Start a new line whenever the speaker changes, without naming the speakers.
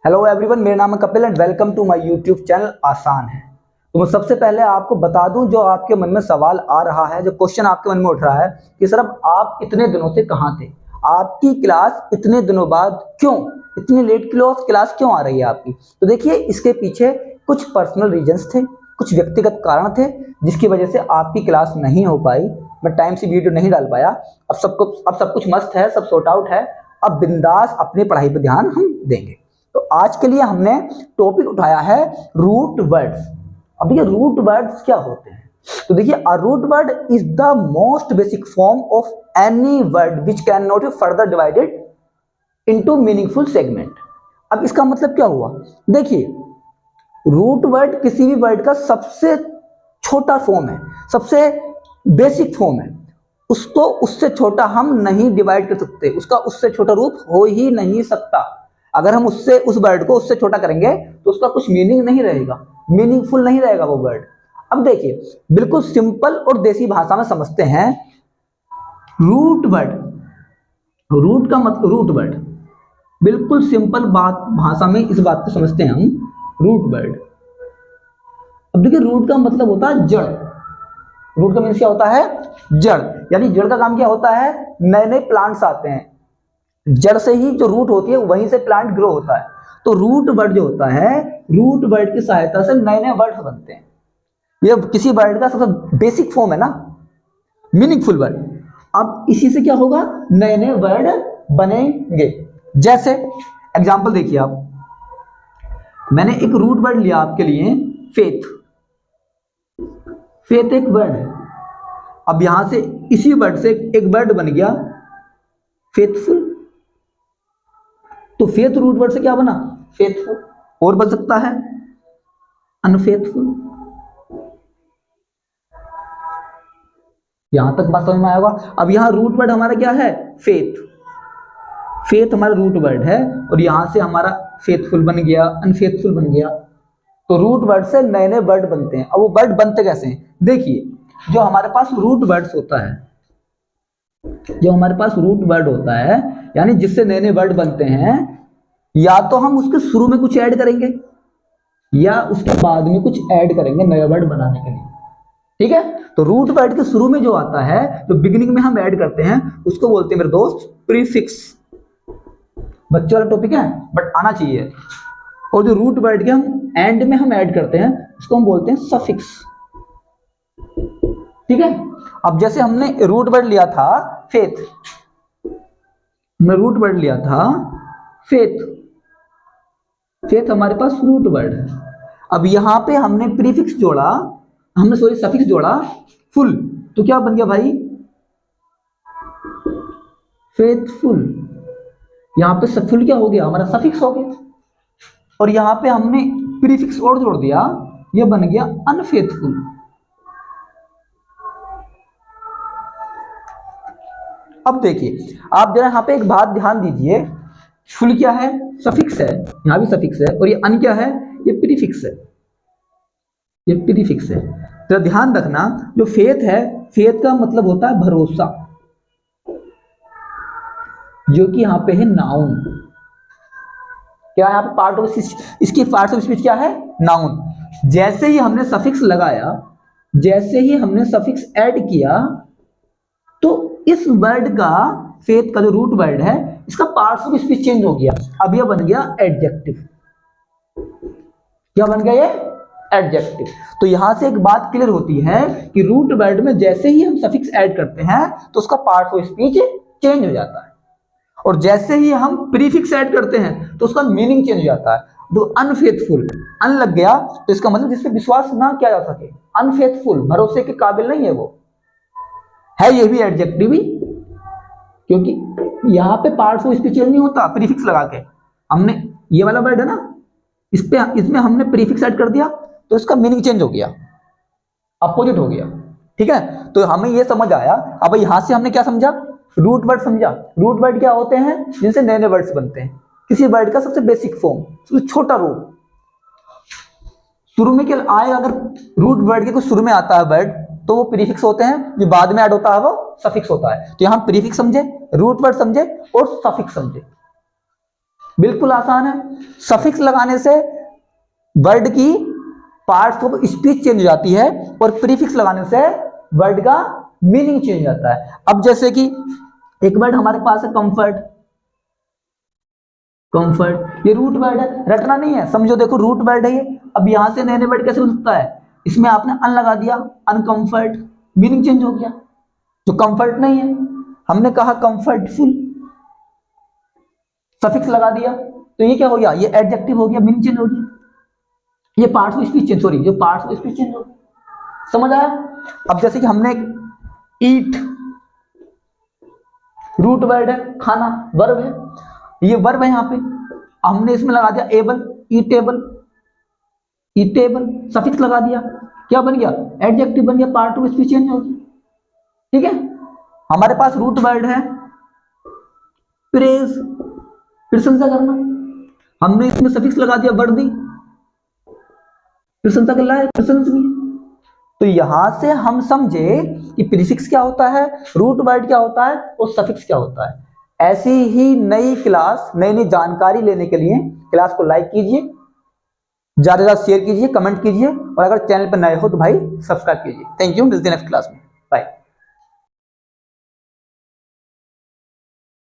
Hello everyone, मेरा नाम है Kapil and welcome to my YouTube channel आसान है। तो मैं सबसे पहले आपको बता दूं, जो आपके मन में सवाल आ रहा है, जो क्वेश्चन आपके मन में उठ रहा है कि सर अब आप इतने दिनों से कहाँ थे, आपकी क्लास इतने दिनों बाद क्यों, इतनी लेट क्लास क्यों आ रही है आपकी। तो देखिए, इसके पीछे कुछ पर्सनल रीजंस थे, कुछ व्यक्तिगत कारण थे जिसकी वजह से आपकी क्लास नहीं हो पाई, मैं टाइम से वीडियो नहीं डाल पाया। अब सब कुछ मस्त है, सब सॉर्ट आउट है। अब बिंदास अपनी पढ़ाई पर ध्यान हम देंगे। तो आज के लिए हमने टॉपिक उठाया है रूट वर्ड्स। अब देखिए, रूट वर्ड्स क्या होते हैं। तो देखिए, a root word is the most basic form of any word which can not be further divided into meaningful segment. अब इसका मतलब क्या हुआ, देखिए, रूट वर्ड किसी भी वर्ड का सबसे छोटा फॉर्म है, सबसे बेसिक फॉर्म है। उसको उससे छोटा हम नहीं डिवाइड कर सकते, उसका उससे छोटा रूप हो ही नहीं सकता। अगर हम उस वर्ड को उससे छोटा करेंगे तो उसका कुछ मीनिंग नहीं रहेगा, मीनिंगफुल नहीं रहेगा वो वर्ड। अब देखिए, बिल्कुल सिंपल और देसी भाषा में समझते हैं। रूट वर्ड, रूट का मतलब, रूट वर्ड बिल्कुल सिंपल बात भाषा में इस बात को समझते हैं हम, रूट वर्ड। अब देखिए, रूट का मतलब होता है जड़। रूट का मीन्स क्या होता है, जड़। यानी जड़ का काम क्या होता है, नए नए प्लांट्स आते हैं, जड़ से ही जो रूट होती है वहीं से प्लांट ग्रो होता है। तो रूट वर्ड जो होता है, रूट वर्ड की सहायता से नए नए वर्ड बनते हैं। ये किसी वर्ड का सबसे बेसिक फॉर्म है ना, मीनिंगफुल वर्ड। अब इसी से क्या होगा, नए नए वर्ड बनेंगे। जैसे एग्जांपल देखिए आप, मैंने एक रूट वर्ड लिया आपके लिए, फेथ। फेथ एक वर्ड है। अब यहां से इसी वर्ड से एक वर्ड बन गया फेथफुल। तो फेथ रूट वर्ड से क्या बना, फेथफुल। और बन सकता है अनफेथफुल। यहां तक बात समझ में आएगा। अब यहां रूट वर्ड हमारा क्या है, फेथ। फेथ हमारा रूट वर्ड है और यहां से हमारा फेथफुल बन गया, अनफेथफुल बन गया। तो रूट वर्ड से नए नए वर्ड बनते हैं। अब वो वर्ड बनते कैसे हैं, देखिए, जो हमारे पास रूट वर्ड्स होता है, जो हमारे पास रूट वर्ड होता है, यानी जिससे नए नए वर्ड बनते हैं, या तो हम उसके शुरू में कुछ ऐड करेंगे या उसके बाद में कुछ ऐड करेंगे नया वर्ड बनाने के लिए। ठीक है। तो रूट वर्ड के शुरू में जो आता है, जो बिगिनिंग में हम ऐड करते हैं, उसको बोलते हैं मेरे दोस्त प्रीफिक्स। बच्चों वाला टॉपिक है बट आना चाहिए। और जो रूट वर्ड के हम एंड में हम ऐड करते हैं, उसको हम बोलते हैं सफिक्स। ठीक है। अब जैसे हमने रूट वर्ड लिया था फेथ, हमने रूट वर्ड लिया था फेथ। फेथ हमारे पास रूट वर्ड है। अब यहां पे हमने प्रीफिक्स जोड़ा, हमने सॉरी सफिक्स जोड़ा फुल, तो क्या बन गया भाई, फेथफुल। यहां पे फुल क्या हो गया, हमारा सफिक्स हो गया। और यहां पे हमने प्रीफिक्स और जोड़ दिया, ये बन गया अनफेथफुल। अब देखिए, आप जरा यहां पे एक बात ध्यान दीजिए, फुल क्या है, सफिक्स है, यहां भी सफिक्स है, और ये अन क्या है, ये प्रीफिक्स है, ये प्रीफिक्स है। तो ध्यान रखना, जो फेथ है, फेथ का मतलब होता है भरोसा, जो कि यहां पे है नाउन। क्या यहाँ पे पार्ट ऑफ इसकी पार्ट ऑफ स्पीच क्या है, नाउन। जैसे ही हमने सफिक्स लगाया, जैसे ही हमने सफिक्स ऐड किया, तो इस वर्ड का, फेथ का जो रूट वर्ड है, इसका पार्ट ऑफ स्पीच चेंज हो गया। अब यह बन गया एडजेक्टिव। क्या बन गया ये, एडजेक्टिव। तो यहां से एक बात क्लियर होती है कि रूट वर्ड में जैसे ही हम सफिक्स ऐड करते हैं तो उसका पार्ट ऑफ स्पीच चेंज हो जाता है, और जैसे ही हम प्रीफिक्स ऐड करते हैं तो उसका मीनिंग चेंज हो जाता है। तो अनफेथफुल, अन लग गया तो इसका मतलब जिस पे विश्वास ना किया जा सके, अनफेथफुल, भरोसे के काबिल नहीं है वो, है ये भी एडजेक्टिव ही, क्योंकि यहां पे पार्ट ऑफ स्पीच चेंज नहीं होता प्रीफिक्स लगा के। हमने ये वाला वर्ड है ना, इसमें हमने प्रीफिक्स ऐड कर दिया तो इसका मीनिंग चेंज हो गया, अपोजिट हो गया। ठीक है। तो हमें ये समझ आया। अब यहां से हमने क्या समझा, रूट वर्ड समझा। रूट वर्ड क्या होते हैं, जिनसे नए नए वर्ड्स बनते हैं, किसी वर्ड का सबसे बेसिक फॉर्म, सबसे छोटा रूप। शुरू में क्या आएगा, अगर रूट वर्ड के कुछ शुरू में आता है वर्ड, तो वो प्रीफिक्स होते हैं, जो बाद में ऐड होता है वो सफिक्स होता है। तो यहां प्रीफिक्स समझे, रूट वर्ड समझे और सफिक्स समझे। बिल्कुल आसान है। सफिक्स लगाने से वर्ड की पार्ट्स ऑफ स्पीच चेंज हो जाती है और प्रीफिक्स लगाने से वर्ड का मीनिंग चेंज हो जाता है। अब जैसे कि एक वर्ड हमारे पास है कंफर्ट, कंफर्ट ये रूट वर्ड है, रटना नहीं है, समझो देखो रूट वर्ड है ये। अब यहां से नए नए वर्ड कैसे बन सकता है, इसमें आपने अन लगा दिया, अनकंफर्ट, मीनिंग चेंज हो गया। जो कंफर्ट नहीं है, हमने कहा कंफर्टफुल, सफिक्स लगा दिया तो ये क्या हो गया, ये एडजेक्टिव हो गया, मीनिंग चेंज हो गया। ये parts of speech change, sorry, जो पार्ट्स ऑफ स्पीच चेंज हो गया। समझ आया। अब जैसे कि हमने ईट रूट वर्ड है, खाना वर्ब है, ये वर्ब है, यहां पे हमने इसमें लगा दिया एबल, ईटेबल, ईटेबल सफिक्स लगा दिया, क्या बन गया, एडजेक्टिव बन गया, पार्ट ऑफ स्पीच चेंज हो गया। ठीक है। हमारे पास रूट वर्ड है प्रेज, प्रशंसा करना, हमने इसमें सफिक्स लगा दिया वर्दी, प्रशंसा कर रहा है, प्रशंसनीय। तो यहां से हम समझे कि प्रीफिक्स क्या होता है, रूट वर्ड क्या होता है और सफिक्स क्या होता है। ऐसी ही नई क्लास, नई नई जानकारी लेने के लिए क्लास को लाइक कीजिए, ज्यादा से ज्यादा शेयर कीजिए, कमेंट कीजिए और अगर चैनल पर नए हो तो भाई सब्सक्राइब कीजिए। थैंक यू, मिलते हैं नेक्स्ट क्लास में, बाय।